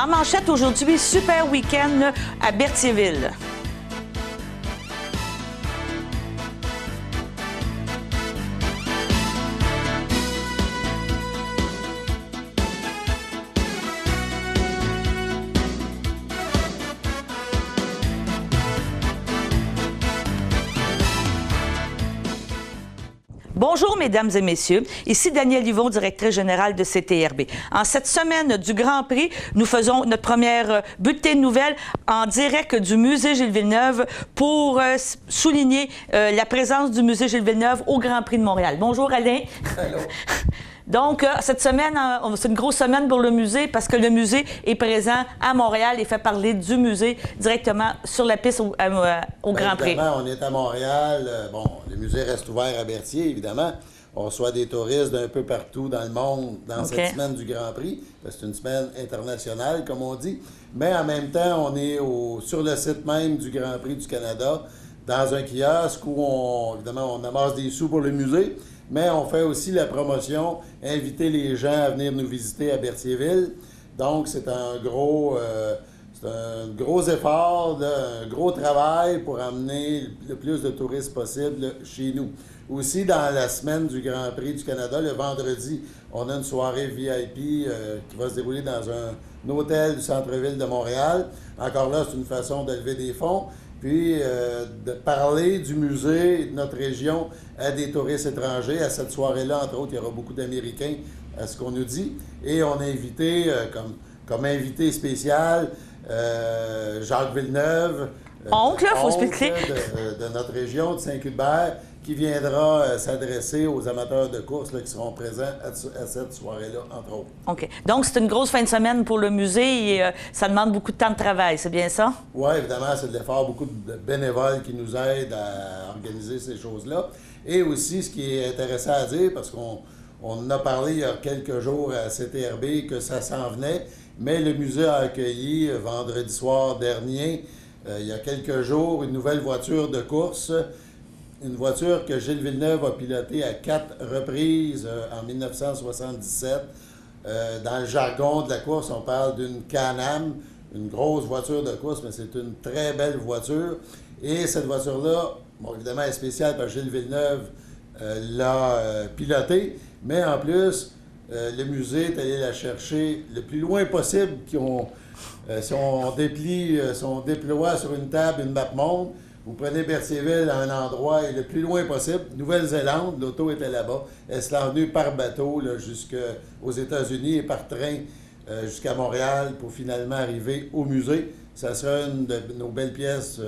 En manchette aujourd'hui, super week-end à Berthierville. Bonjour, mesdames et messieurs. Ici Danielle Yvon, directrice générale de CTRB. En cette semaine du Grand Prix, nous faisons notre première bulletin de nouvelles en direct du musée Gilles Villeneuve pour souligner la présence du musée Gilles Villeneuve au Grand Prix de Montréal. Bonjour, Alain. Allô. Donc, cette semaine, c'est une grosse semaine pour le musée parce que le musée est présent à Montréal et fait parler du musée directement sur la piste au Grand Prix. Évidemment, on est à Montréal. Bon, le musée reste ouvert à Berthier, évidemment. On reçoit des touristes d'un peu partout dans le monde dans cette semaine du Grand Prix. C'est une semaine internationale, comme on dit. Mais en même temps, on est sur le site même du Grand Prix du Canada, dans un kiosque où, évidemment, on amasse des sous pour le musée. Mais on fait aussi la promotion, inviter les gens à venir nous visiter à Berthierville. Donc, c'est un gros effort, un gros travail pour amener le plus de touristes possible chez nous. Aussi, dans la semaine du Grand Prix du Canada, le vendredi, on a une soirée VIP qui va se dérouler dans un hôtel du centre-ville de Montréal. Encore là, c'est une façon de lever des fonds. Puis de parler du musée, de notre région, à des touristes étrangers. À cette soirée-là, entre autres, il y aura beaucoup d'Américains, à ce qu'on nous dit. Et on a invité, comme invité spécial, Jacques Villeneuve, oncle, il faut expliquer, de notre région, de Saint-Cuthbert, qui viendra s'adresser aux amateurs de course là, qui seront présents à cette soirée-là, entre autres. OK. Donc, c'est une grosse fin de semaine pour le musée et ça demande beaucoup de temps de travail, c'est bien ça? Oui, évidemment, c'est de l'effort, beaucoup de bénévoles qui nous aident à organiser ces choses-là. Et aussi, ce qui est intéressant à dire, parce qu'on en a parlé il y a quelques jours à CTRB que ça s'en venait, mais le musée a accueilli vendredi soir dernier, il y a quelques jours, une nouvelle voiture de course. Une voiture que Gilles Villeneuve a pilotée à 4 reprises en 1977. Dans le jargon de la course, on parle d'une Can-Am, une grosse voiture de course, mais c'est une très belle voiture. Et cette voiture-là, bon, évidemment, est spéciale parce que Gilles Villeneuve l'a pilotée, mais en plus, le musée est allé la chercher le plus loin possible. Si on déploie sur une table une map monde, vous prenez Berthierville à un endroit et le plus loin possible. Nouvelle-Zélande, l'auto était là-bas. Elle se l'a venue par bateau jusqu'aux États-Unis et par train jusqu'à Montréal pour finalement arriver au musée. Ça sera une de nos belles pièces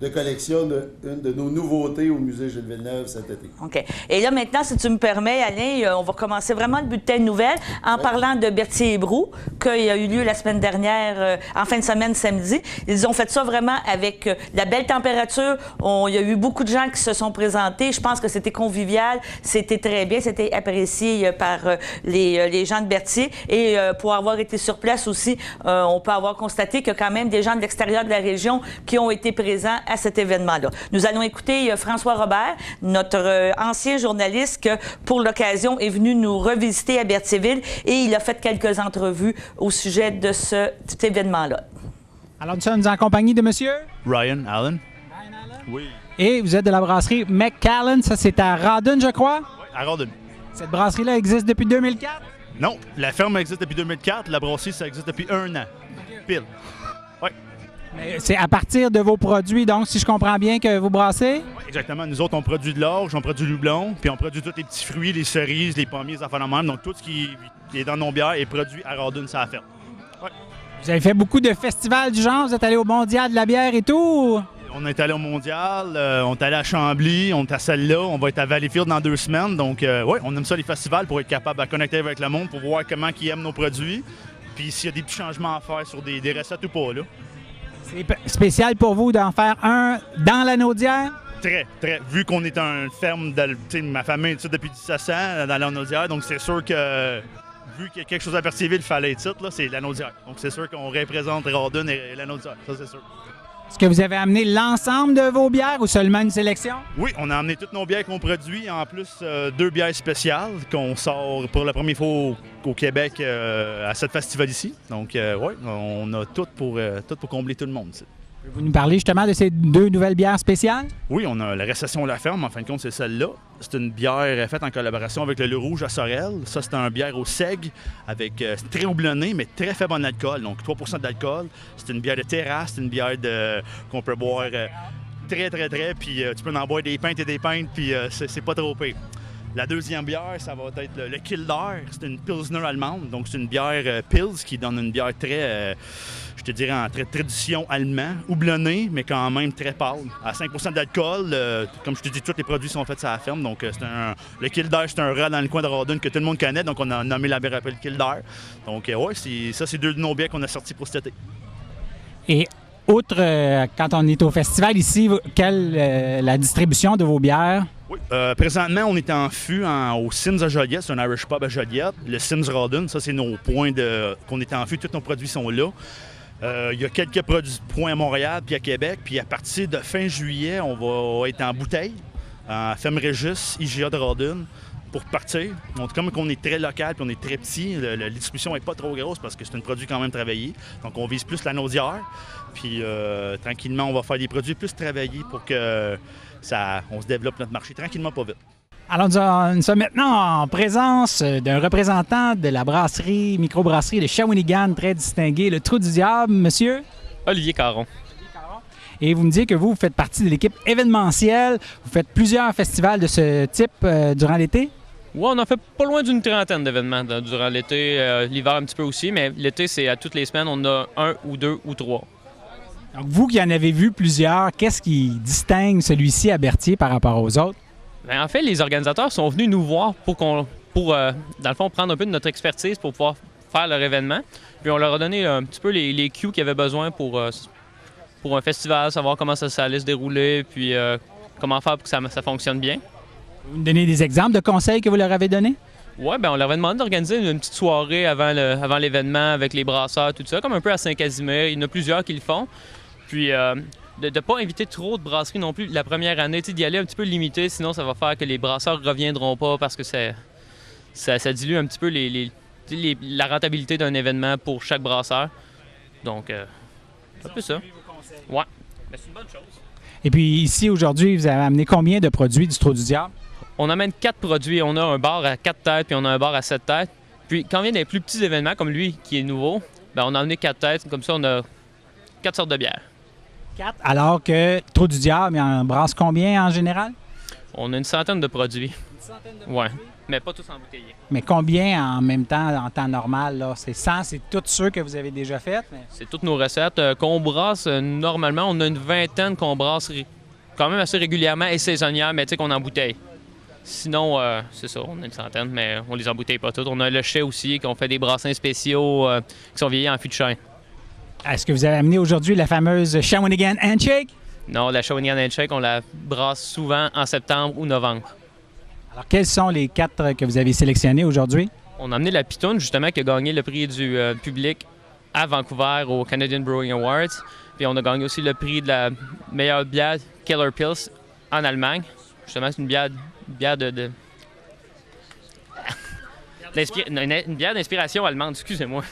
de collection, une de nos nouveautés au musée Gilles Villeneuve cet été. OK. Et là, maintenant, si tu me permets, Alain, on va commencer vraiment le bulletin de nouvelles en parlant de Berthier-Hébrou, qui a eu lieu la semaine dernière, en fin de semaine, samedi. Ils ont fait ça vraiment avec la belle température. Il y a eu beaucoup de gens qui se sont présentés. Je pense que c'était convivial. C'était très bien. C'était apprécié par les gens de Berthier. Et pour avoir été sur place aussi, on peut avoir constaté qu'il y a quand même des gens de l'extérieur de la région qui ont été présents à cet événement-là. Nous allons écouter François Robert, notre ancien journaliste, qui, pour l'occasion, est venu nous revisiter à Berthierville et il a fait quelques entrevues au sujet de cet événement-là. Alors, nous sommes en compagnie de monsieur? Ryan Allen. Ryan Allen? Oui. Et vous êtes de la brasserie McAllen, ça c'est à Rawdon, je crois? Oui, à Rawdon. Cette brasserie-là existe depuis 2004? Non, la ferme existe depuis 2004, la brasserie, ça existe depuis 1 an. Pile. Oui. Mais c'est à partir de vos produits, donc, si je comprends bien, que vous brassez? Oui, exactement. Nous autres, on produit de l'orge, on produit du houblon, puis on produit tous les petits fruits, les cerises, les pommiers, les affaires de même. Donc, tout ce qui est dans nos bières est produit à Rawdon, ça la ferme. Oui. Vous avez fait beaucoup de festivals du genre? Vous êtes allé au Mondial de la bière et tout? On est allé au Mondial, on est allé à Chambly, on est à celle-là, on va être à Valleyfield dans 2 semaines. Donc, oui, on aime ça, les festivals, pour être capable de connecter avec le monde, pour voir comment ils aiment nos produits. Puis s'il y a des petits changements à faire sur des recettes ou pas, là. C'est spécial pour vous d'en faire un dans la Naudière? Très, très. Vu qu'on est une ferme, ma famille est depuis 1700 dans la Naudière, donc c'est sûr que, vu qu'il y a quelque chose à Berthierville, il fallait être titre, là, c'est la Naudière. Donc c'est sûr qu'on représente Rawdon et la Naudière, ça c'est sûr. Est-ce que vous avez amené l'ensemble de vos bières ou seulement une sélection? Oui, on a amené toutes nos bières qu'on produit, en plus 2 bières spéciales qu'on sort pour la première fois au Québec à cette festival ici. Donc, oui, on a tout pour combler tout le monde. Vous nous parlez justement de ces 2 nouvelles bières spéciales? Oui, on a la Récession La Ferme, en fin de compte, c'est celle-là. C'est une bière faite en collaboration avec le Rouge à Sorel. Ça, c'est une bière au seigle, avec très houblonné, mais très faible en alcool, donc 3 % d'alcool. C'est une bière de terrasse, c'est une bière qu'on peut boire très, puis tu peux en boire des pintes, puis c'est pas trop pire. La deuxième bière, ça va être le Kildare. C'est une Pilsner allemande, donc c'est une bière Pils qui donne une bière très, je te dirais, en très tradition allemand, houblonnée, mais quand même très pâle. À 5 % d'alcool, comme je te dis, tous les produits sont faits sur la ferme. Donc le Kildare, c'est un rat dans le coin de Rawdon que tout le monde connaît, donc on a nommé la bière appelée Kildare. Donc oui, c'est 2 de nos bières qu'on a sortis pour cet été. Et outre, quand on est au festival ici, quelle la distribution de vos bières? Oui, présentement, on est en fût au Sims à Joliette, c'est un Irish pub à Joliette. Le Sims Rawdon, ça, c'est nos points qu'on est en fût, tous nos produits sont là. Il y a quelques points à Montréal puis à Québec, puis à partir de fin juillet, on va être en bouteille, à Ferme Régis, IGA de Rawdon, pour partir. Donc, comme on est très local puis on est très petit, la distribution n'est pas trop grosse parce que c'est un produit quand même travaillé. Donc, on vise plus la naudière. Puis, tranquillement, on va faire des produits plus travaillés pour que on se développe notre marché tranquillement, pas vite. Alors, nous sommes maintenant en présence d'un représentant de la brasserie, microbrasserie de Shawinigan, très distingué, le Trou du Diable, monsieur? Olivier Caron. Et vous me dites que vous faites partie de l'équipe événementielle. Vous faites plusieurs festivals de ce type durant l'été? Oui, on en fait pas loin d'une 30aine d'événements durant l'été, l'hiver un petit peu aussi, mais l'été, c'est à toutes les semaines, on a 1 ou 2 ou 3. Donc, vous qui en avez vu plusieurs, qu'est-ce qui distingue celui-ci à Berthier par rapport aux autres? Bien, en fait, les organisateurs sont venus nous voir pour, dans le fond, prendre un peu de notre expertise pour pouvoir faire leur événement. Puis on leur a donné un petit peu les cues qu'ils avaient besoin pour un festival, savoir comment ça allait se dérouler, puis comment faire pour que ça fonctionne bien. Vous me donnez des exemples de conseils que vous leur avez donnés? Oui, bien, on leur avait demandé d'organiser une petite soirée avant l'événement avec les brasseurs, tout ça, comme un peu à Saint-Casimir. Il y en a plusieurs qui le font. Puis de ne pas inviter trop de brasseries non plus la première année, d'y aller un petit peu limité, sinon ça va faire que les brasseurs ne reviendront pas parce que ça dilue un petit peu la rentabilité d'un événement pour chaque brasseur. Donc, c'est un peu ça. Ouais, mais c'est une bonne chose. Et puis ici, aujourd'hui, vous avez amené combien de produits du Trou du Diable? On amène 4 produits. On a un bar à 4 têtes, puis on a un bar à 7 têtes. Puis quand on vient des plus petits événements, comme lui, qui est nouveau, bien, on a amené 4 têtes. Comme ça, on a 4 sortes de bières. 4, alors que Trou du Diable, il en brasse combien en général? On a une centaine de produits. Une centaine de produits? Oui, mais pas tous embouteillés. Mais combien en même temps, en temps normal? Là? C'est 100, c'est tous ceux que vous avez déjà faits? Mais... C'est toutes nos recettes qu'on brasse normalement. On a une vingtaine qu'on brasse quand même assez régulièrement et saisonnières, mais tu sais qu'on embouteille. Sinon, c'est ça, on a une centaine, mais on les embouteille pas toutes. On a le chai aussi, qu'on fait des brassins spéciaux qui sont vieillis en fût de chêne. Est-ce que vous avez amené aujourd'hui la fameuse Shawinigan Handshake? Non, la Shawinigan Handshake, on la brasse souvent en septembre ou novembre. Alors, quels sont les 4 que vous avez sélectionnés aujourd'hui? On a amené la Pitoune, justement, qui a gagné le prix du public à Vancouver au Canadian Brewing Awards. Puis on a gagné aussi le prix de la meilleure bière Keller Pils en Allemagne. Justement, c'est une bière une bière d'inspiration allemande, excusez-moi.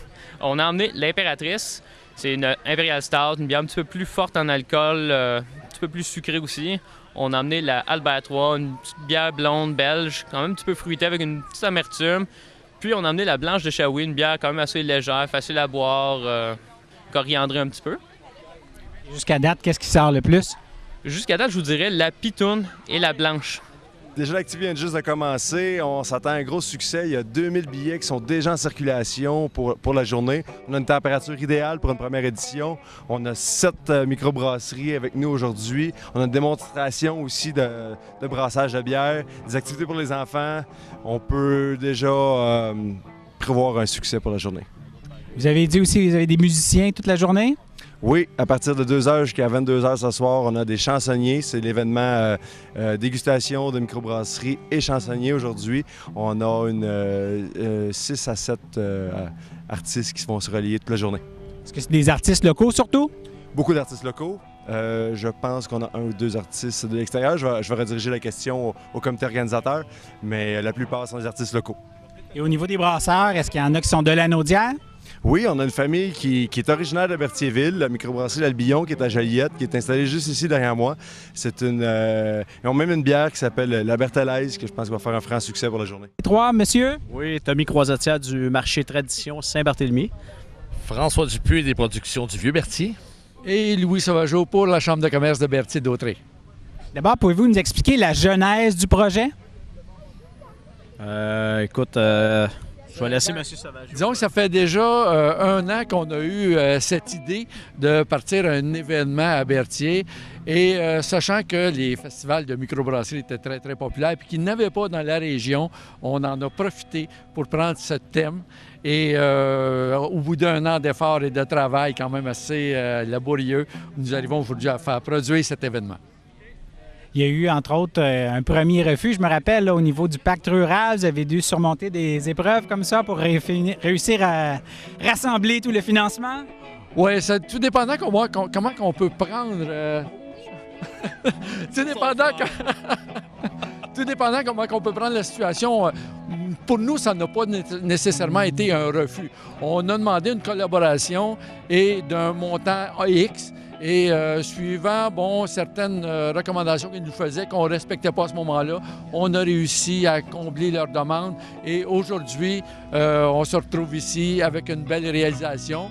On a emmené l'Impératrice. C'est une Imperial Stout, une bière un petit peu plus forte en alcool, un petit peu plus sucrée aussi. On a emmené la Albert 3, une petite bière blonde belge, quand même un petit peu fruitée avec une petite amertume. Puis on a emmené la Blanche de Shawi, une bière quand même assez légère, facile à boire, coriandrée un petit peu. Jusqu'à date, qu'est-ce qui sort le plus? Jusqu'à date, je vous dirais la Pitoune et la Blanche. Déjà, l'activité vient juste de commencer. On s'attend à un gros succès. Il y a 2000 billets qui sont déjà en circulation pour la journée. On a une température idéale pour une première édition. On a 7 microbrasseries avec nous aujourd'hui. On a une démonstration aussi de brassage de bière, des activités pour les enfants. On peut déjà prévoir un succès pour la journée. Vous avez dit aussi que vous avez des musiciens toute la journée? Oui, à partir de 2h jusqu'à 22h ce soir, on a des chansonniers. C'est l'événement dégustation de microbrasserie et chansonniers aujourd'hui. On a 6 à 7 artistes qui vont se relier toute la journée. Est-ce que c'est des artistes locaux surtout? Beaucoup d'artistes locaux, Je pense qu'on a un ou deux artistes de l'extérieur. Je vais rediriger la question au comité organisateur, mais la plupart sont des artistes locaux. Et au niveau des brasseurs, est-ce qu'il y en a qui sont de la Naudière? Oui, on a une famille qui est originaire de Berthierville, la microbrasserie L'Albillon, qui est à Joliette, qui est installée juste ici derrière moi. Ils ont même une bière qui s'appelle la Berthelaise, que je pense va faire un franc succès pour la journée. Trois, monsieur? Oui, Tommy Croisetière du marché Tradition Saint-Barthélemy. François Dupuis des productions du Vieux-Berthier. Et Louis Sauvageau pour la Chambre de commerce de Berthier-d'Autrey. D'abord, pouvez-vous nous expliquer la genèse du projet? Écoute, je vais laisser M. Sauvageau. Disons que ça fait déjà 1 an qu'on a eu cette idée de partir à un événement à Berthier. Et sachant que les festivals de microbrasserie étaient très, très populaires et qu'il n'y en avait pas dans la région, on en a profité pour prendre ce thème. Et au bout d'1 an d'efforts et de travail quand même assez laborieux, nous arrivons aujourd'hui à faire produire cet événement. Il y a eu, entre autres, un premier refus. Je me rappelle, là, au niveau du pacte rural, vous avez dû surmonter des épreuves comme ça pour réussir à rassembler tout le financement? Oui, c'est tout dépendant comment on peut prendre... Tout dépendant comment on peut prendre la situation. Pour nous, ça n'a pas nécessairement été un refus. On a demandé une collaboration et d'un montant X. Et suivant certaines recommandations qu'ils nous faisaient qu'on ne respectait pas à ce moment-là, on a réussi à combler leurs demandes. Et aujourd'hui, on se retrouve ici avec une belle réalisation,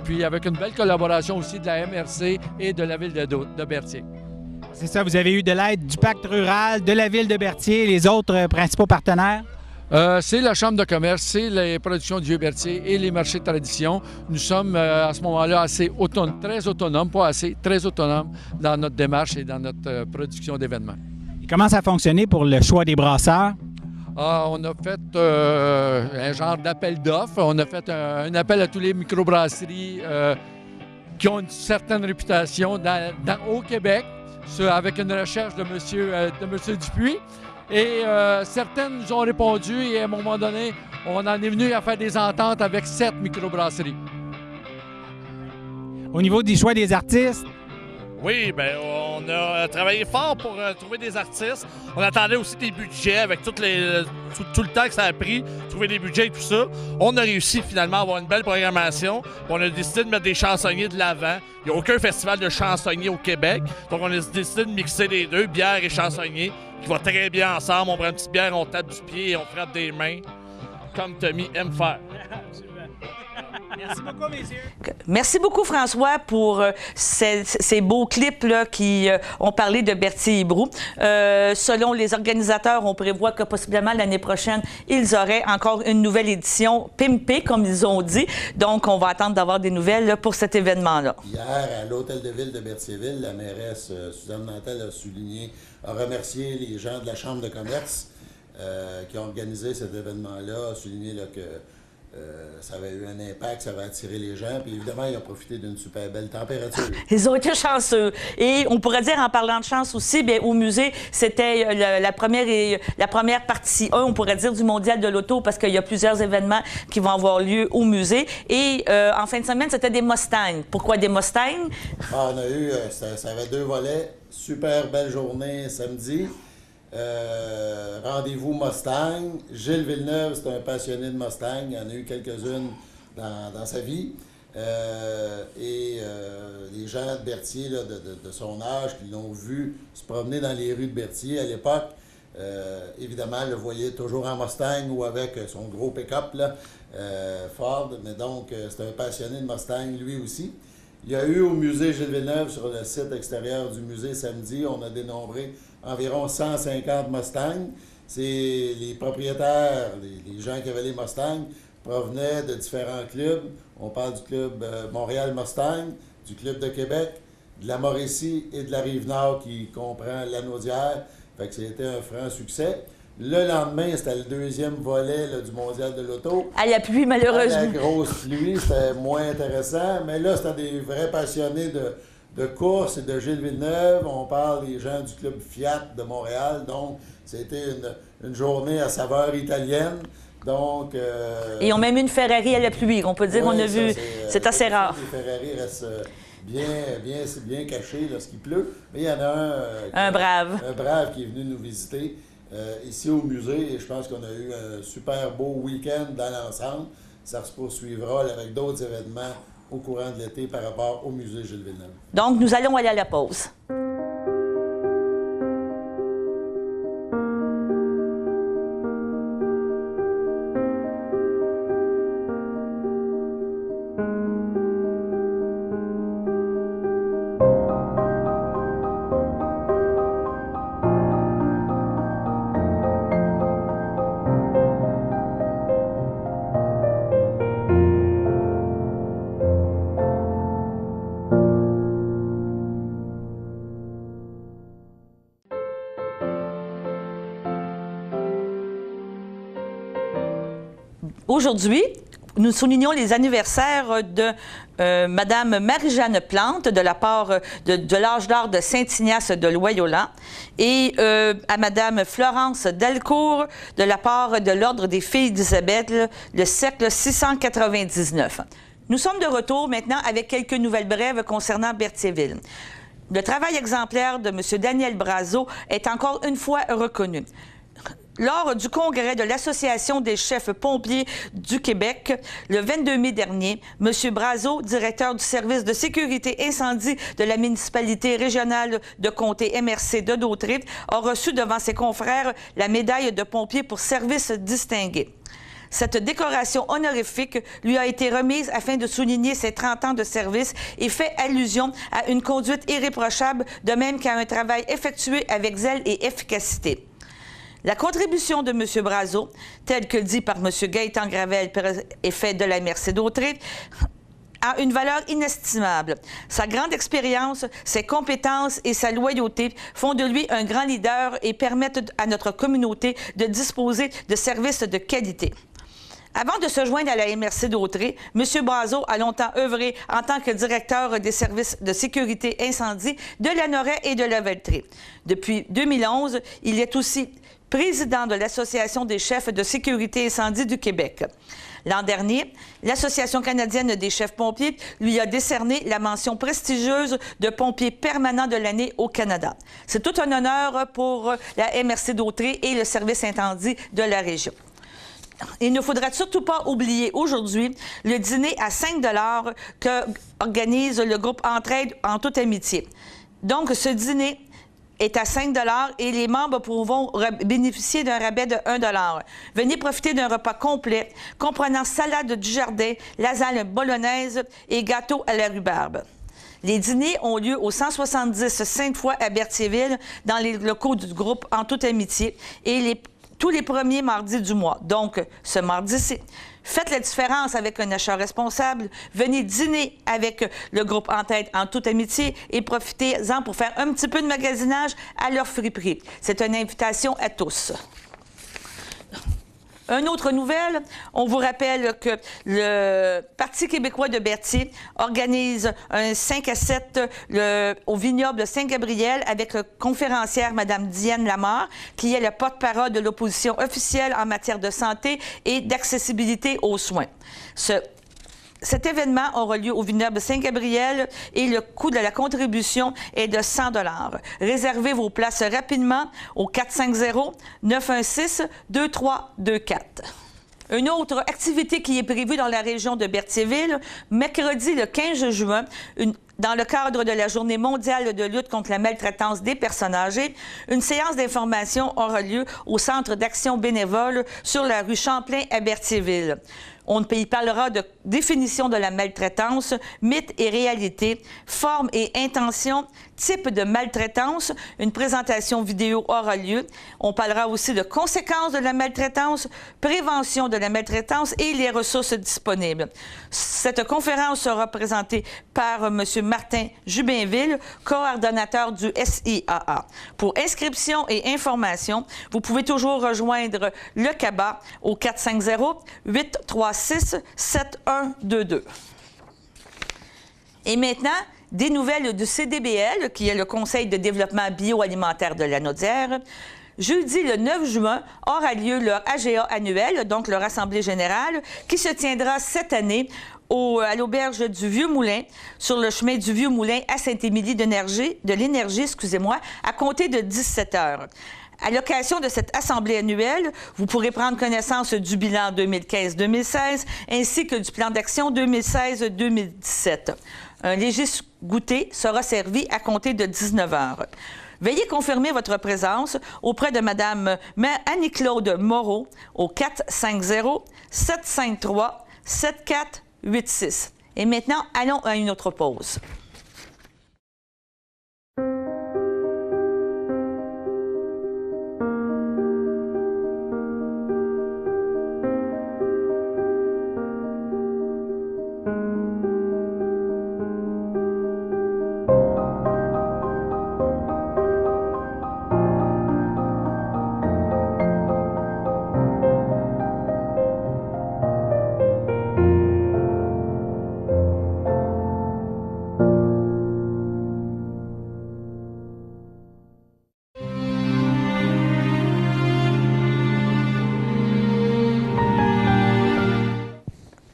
puis avec une belle collaboration aussi de la MRC et de la ville de Berthier. C'est ça, vous avez eu de l'aide du pacte rural, de la ville de Berthier, les autres principaux partenaires? C'est la Chambre de commerce, c'est les productions du Vieux-Berthier et les marchés de tradition. Nous sommes à ce moment-là assez très autonomes, pas assez, très autonomes dans notre démarche et dans notre production d'événements. Et comment ça a fonctionné pour le choix des brasseurs? On a fait un genre d'appel d'offres. On a fait un appel à toutes les microbrasseries qui ont une certaine réputation au Québec, avec une recherche de M. Dupuis. Et certaines nous ont répondu et à un moment donné, on en est venu à faire des ententes avec 7 microbrasseries. Au niveau du choix des artistes? Oui, bien, on a travaillé fort pour trouver des artistes. On attendait aussi des budgets avec tout le temps que ça a pris, trouver des budgets et tout ça. On a réussi finalement à avoir une belle programmation. On a décidé de mettre des chansonniers de l'avant. Il n'y a aucun festival de chansonniers au Québec. Donc on a décidé de mixer les deux, bière et chansonnier, qui va très bien ensemble. On prend une petite bière, on tape du pied et on frappe des mains, comme Tommy aime faire. Merci beaucoup, messieurs. Merci beaucoup, François, pour ces beaux clips-là qui ont parlé de Berthier-Brou. Selon les organisateurs, on prévoit que possiblement l'année prochaine, ils auraient encore une nouvelle édition pimpée, comme ils ont dit. Donc, on va attendre d'avoir des nouvelles là, pour cet événement-là. Hier, à l'Hôtel de Ville de Berthierville, la mairesse Suzanne Nantel a remercié les gens de la Chambre de commerce qui ont organisé cet événement-là, a souligné là, que ça avait eu un impact, ça avait attiré les gens. Puis évidemment, ils ont profité d'une super belle température. Ils ont été chanceux. Et on pourrait dire, en parlant de chance aussi, bien, au musée, c'était la première partie 1, on pourrait dire, du Mondial de l'auto, parce qu'il y a plusieurs événements qui vont avoir lieu au musée. Et en fin de semaine, c'était des Mustangs. Pourquoi des Mustangs? On a eu, ça avait 2 volets. Super belle journée samedi. Rendez-vous Mustang. Gilles Villeneuve, c'est un passionné de Mustang. Il y en a eu quelques-unes dans sa vie. Les gens de Berthier, là, de son âge, qui l'ont vu se promener dans les rues de Berthier à l'époque, évidemment, le voyaient toujours en Mustang ou avec son gros pick-up, Ford. Mais donc, c'est un passionné de Mustang, lui aussi. Il y a eu au musée Gilles Villeneuve, sur le site extérieur du musée samedi, on a dénombré environ 150 Mustangs. C'est les propriétaires, les gens qui avaient les Mustangs, provenaient de différents clubs. On parle du club Montréal Mustang, du club de Québec, de la Mauricie et de la Rive-Nord qui comprend la Naudière. Fait que c'était un franc succès. Le lendemain, c'était le 2e volet là, du Mondial de l'auto. À la pluie, malheureusement. À la grosse pluie, c'était moins intéressant. Mais là, c'était des vrais passionnés de course et de Gilles Villeneuve. On parle des gens du club Fiat de Montréal. Donc, c'était une journée à saveur italienne. Donc... Et on a même une Ferrari à la pluie. On peut dire qu'on a vu... C'est assez rare. Les Ferrari restent bien cachés lorsqu'il pleut. Mais il y en a un brave. Un brave qui est venu nous visiter ici au musée. Et je pense qu'on a eu un super beau week-end dans l'ensemble. Ça se poursuivra avec d'autres événements au courant de l'été par rapport au musée Gilles Villeneuve. Donc, nous allons aller à la pause. Aujourd'hui, nous soulignons les anniversaires de Mme Marie-Jeanne Plante de la part de l'âge d'or de Saint-Ignace de Loyola et à Mme Florence Delcourt de la part de l'Ordre des Filles d'Isabelle, le siècle 699. Nous sommes de retour maintenant avec quelques nouvelles brèves concernant Berthierville. Le travail exemplaire de M. Daniel Brazeau est encore une fois reconnu. Lors du congrès de l'Association des chefs pompiers du Québec, le 22 mai dernier, M. Brazeau, directeur du service de sécurité incendie de la municipalité régionale de comté MRC de Dauterive, a reçu devant ses confrères la médaille de pompier pour service distingué. Cette décoration honorifique lui a été remise afin de souligner ses 30 ans de service et fait allusion à une conduite irréprochable, de même qu'à un travail effectué avec zèle et efficacité. La contribution de M. Brazeau, telle que dit par M. Gaétan Gravel, préfet de la MRC d'Auterive, a une valeur inestimable. Sa grande expérience, ses compétences et sa loyauté font de lui un grand leader et permettent à notre communauté de disposer de services de qualité. Avant de se joindre à la MRC d'Auterive, M. Brazeau a longtemps œuvré en tant que directeur des services de sécurité incendie de Lanoraie et de la Velletrie. Depuis 2011, il est aussi président de l'Association des chefs de sécurité incendie du Québec. L'an dernier, l'Association canadienne des chefs pompiers lui a décerné la mention prestigieuse de pompier permanent de l'année au Canada. C'est tout un honneur pour la MRC d'Auterive et le service incendie de la région. Il ne faudra surtout pas oublier aujourd'hui le dîner à 5 $ que organise le groupe Entraide en toute amitié. Donc, ce dîner est à 5 $ et les membres pourront bénéficier d'un rabais de 1 $. Venez profiter d'un repas complet comprenant salade du jardin, lasagne bolognaise et gâteau à la rhubarbe. Les dîners ont lieu au 170 Sainte-Foy à Berthierville, dans les locaux du groupe En toute amitié, et tous les premiers mardis du mois. Donc, ce mardi-ci. Faites la différence avec un achat responsable. Venez dîner avec le groupe En tête en toute amitié et profitez-en pour faire un petit peu de magasinage à leur friperie. C'est une invitation à tous. Une autre nouvelle, on vous rappelle que le Parti québécois de Berthier organise un 5 à 7 au vignoble de Saint-Gabriel avec conférencière Mme Diane Lamar, qui est la porte-parole de l'opposition officielle en matière de santé et d'accessibilité aux soins. Cet événement aura lieu au vignoble Saint-Gabriel et le coût de la contribution est de 100 $. Réservez vos places rapidement au 450-916-2324. Une autre activité qui est prévue dans la région de Berthierville, mercredi le 15 juin, dans le cadre de la Journée mondiale de lutte contre la maltraitance des personnes âgées, une séance d'information aura lieu au Centre d'action bénévole sur la rue Champlain à Berthierville. On y parlera de définition de la maltraitance, mythe et réalité, forme et intention, type de maltraitance. Une présentation vidéo aura lieu. On parlera aussi de conséquences de la maltraitance, prévention de la maltraitance et les ressources disponibles. Cette conférence sera présentée par M. Martin Jubinville, coordonnateur du SIAA. Pour inscription et information, vous pouvez toujours rejoindre le CABA au 450-836-7122. Et maintenant, des nouvelles du CDBL, qui est le Conseil de développement bioalimentaire de la Naudière. Jeudi, le 9 juin, aura lieu leur AGA annuel, donc leur Assemblée générale, qui se tiendra cette année à l'auberge du Vieux-Moulin, sur le chemin du Vieux-Moulin à Saint-Émilie de l'Énergie, à compter de 17 heures. À l'occasion de cette assemblée annuelle, vous pourrez prendre connaissance du bilan 2015-2016 ainsi que du plan d'action 2016-2017. Un léger goûter sera servi à compter de 19 heures. Veuillez confirmer votre présence auprès de Mme Annie-Claude Moreau au 450-753-7486. Et maintenant, allons à une autre pause.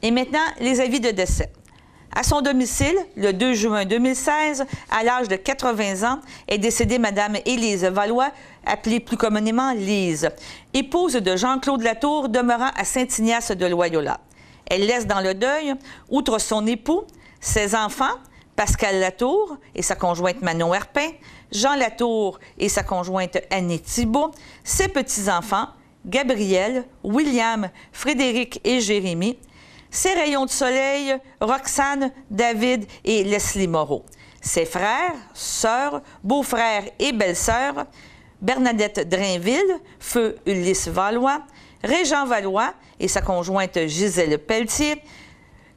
Et maintenant, les avis de décès. À son domicile, le 2 juin 2016, à l'âge de 80 ans, est décédée Mme Élise Valois, appelée plus communément Lise, épouse de Jean-Claude Latour, demeurant à Saint-Ignace de Loyola. Elle laisse dans le deuil, outre son époux, ses enfants, Pascal Latour et sa conjointe Manon Herpin, Jean Latour et sa conjointe Annie Thibault, ses petits-enfants, Gabriel, William, Frédéric et Jérémy, ses rayons de soleil, Roxane, David et Leslie Moreau. Ses frères, sœurs, beaux-frères et belles-sœurs, Bernadette Drainville, feu Ulysse Valois, Régent Valois et sa conjointe Gisèle Pelletier,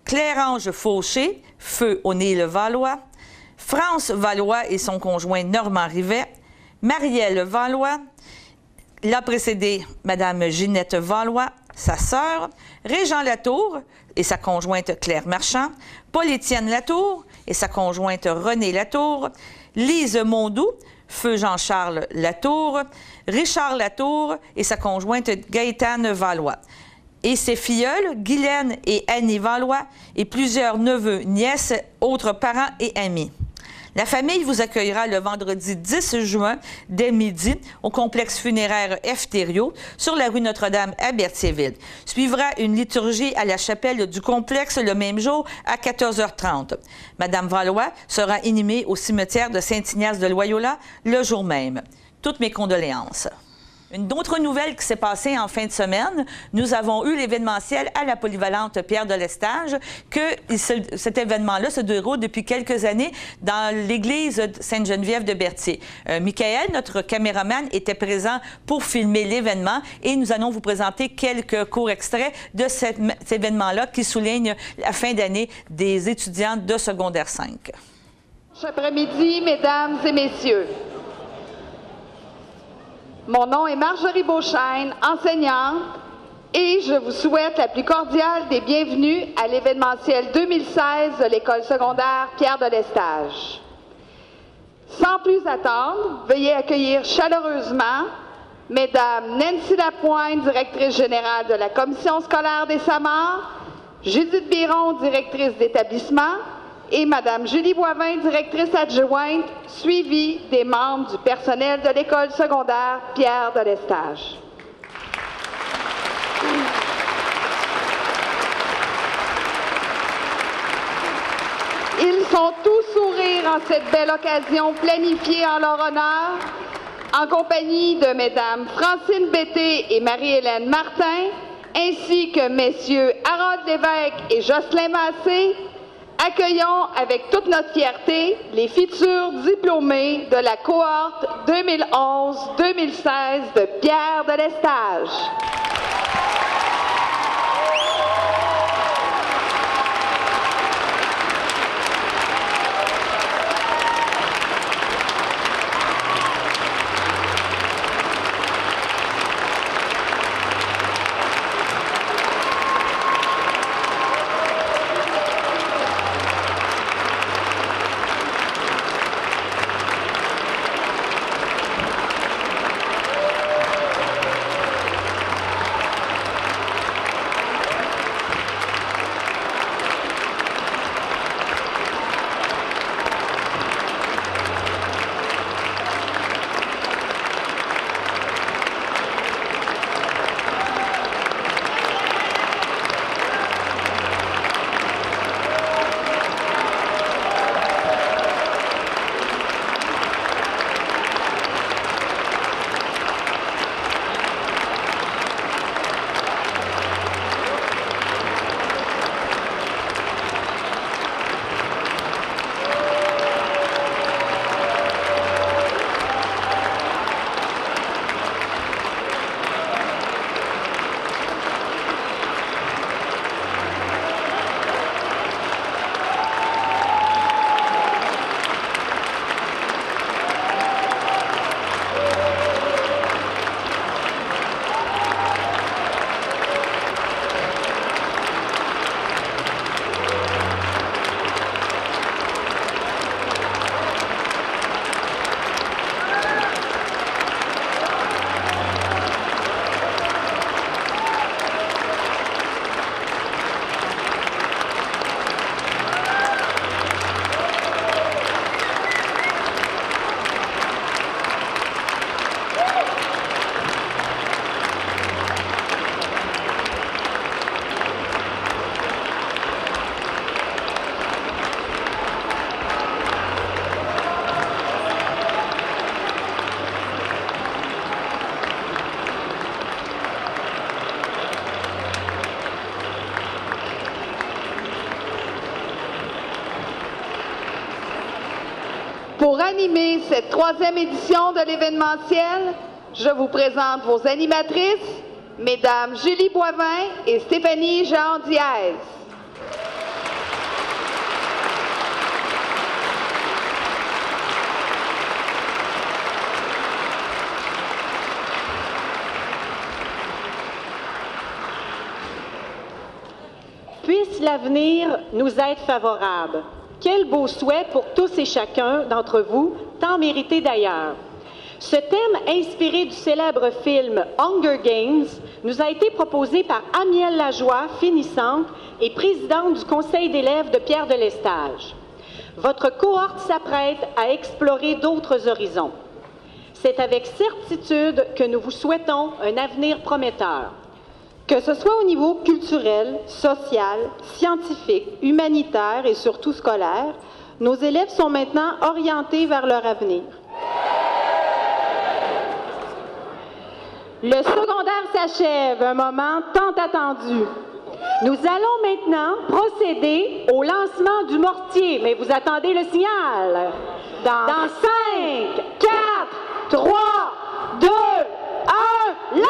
Claire-Ange Fauché, feu O'Neill Valois, France Valois et son conjoint Normand Rivet, Marielle Valois, l'a précédé Mme Ginette Valois, sa sœur, Régent Latour et sa conjointe Claire Marchand, Paul-Étienne Latour et sa conjointe Renée Latour, Lise Mondou, feu Jean-Charles Latour, Richard Latour et sa conjointe Gaëtane Valois, et ses filleuls, Guylaine et Annie Valois, et plusieurs neveux, nièces, autres parents et amis. La famille vous accueillera le vendredi 10 juin dès midi au complexe funéraire F. Thériault sur la rue Notre-Dame à Berthierville. Suivra une liturgie à la chapelle du complexe le même jour à 14h30. Madame Valois sera inhumée au cimetière de Saint-Ignace de Loyola le jour même. Toutes mes condoléances. Une autre nouvelle qui s'est passée en fin de semaine, nous avons eu l'événementiel à la polyvalente Pierre de Lestage, que cet événement-là se déroule depuis quelques années dans l'église Sainte-Geneviève de Berthier. Michael, notre caméraman, était présent pour filmer l'événement et nous allons vous présenter quelques courts extraits de cet événement-là qui souligne la fin d'année des étudiants de secondaire 5. Bon après-midi, mesdames et messieurs. Mon nom est Marjorie Beauchesne, enseignante, et je vous souhaite la plus cordiale des bienvenues à l'événementiel 2016 de l'École secondaire Pierre de Lestage. Sans plus attendre, veuillez accueillir chaleureusement Mesdames Nancy Lapointe, directrice générale de la Commission scolaire des Samars, Judith Biron, directrice d'établissement, et Mme Julie Boivin, directrice adjointe, suivie des membres du personnel de l'École secondaire Pierre de Lestage. Ils sont tous sourires en cette belle occasion planifiée en leur honneur, en compagnie de Mesdames Francine Bété et Marie-Hélène Martin, ainsi que Messieurs Harold Lévesque et Jocelyn Massé. Accueillons avec toute notre fierté les futurs diplômés de la cohorte 2011-2016 de Pierre de Lestage. Pour animer cette 3e édition de l'événementiel, je vous présente vos animatrices, Mesdames Julie Boivin et Stéphanie Jean-Diaz. Puisse l'avenir nous être favorable. Quel beau souhait pour tous et chacun d'entre vous, tant mérité d'ailleurs. Ce thème, inspiré du célèbre film Hunger Games, nous a été proposé par Amiel Lajoie, finissante et présidente du conseil d'élèves de Pierre de Lestage. Votre cohorte s'apprête à explorer d'autres horizons. C'est avec certitude que nous vous souhaitons un avenir prometteur. Que ce soit au niveau culturel, social, scientifique, humanitaire et surtout scolaire, nos élèves sont maintenant orientés vers leur avenir. Le secondaire s'achève, un moment tant attendu. Nous allons maintenant procéder au lancement du mortier, mais vous attendez le signal. Dans 5, 4, 3, 2, 1, lancez!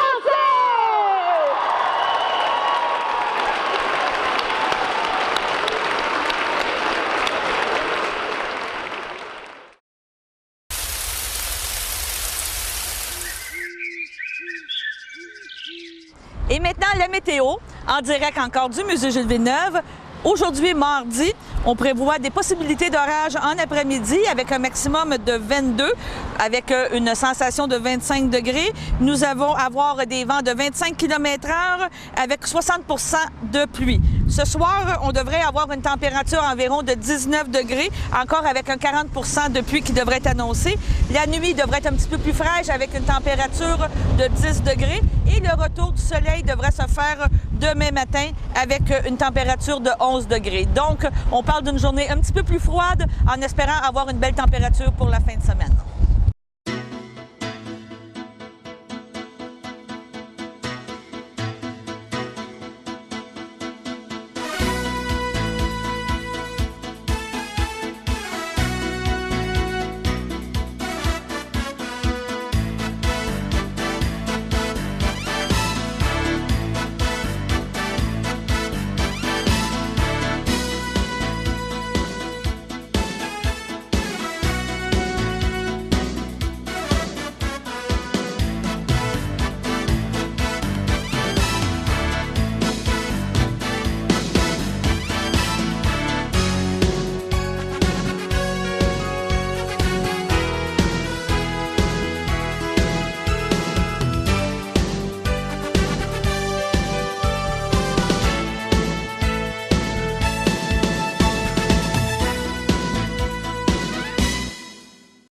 Et maintenant, la météo, en direct encore du Musée Jules Villeneuve. Aujourd'hui, mardi, on prévoit des possibilités d'orage en après-midi avec un maximum de 22, avec une sensation de 25 degrés. Nous allons avoir des vents de 25 km/h avec 60 % de pluie. Ce soir, on devrait avoir une température environ de 19 degrés, encore avec un 40 % de pluie qui devrait être annoncé. La nuit devrait être un petit peu plus fraîche avec une température de 10 degrés. Et le retour du soleil devrait se faire demain matin avec une température de 11 degrés. Donc, on parle d'une journée un petit peu plus froide en espérant avoir une belle température pour la fin de semaine.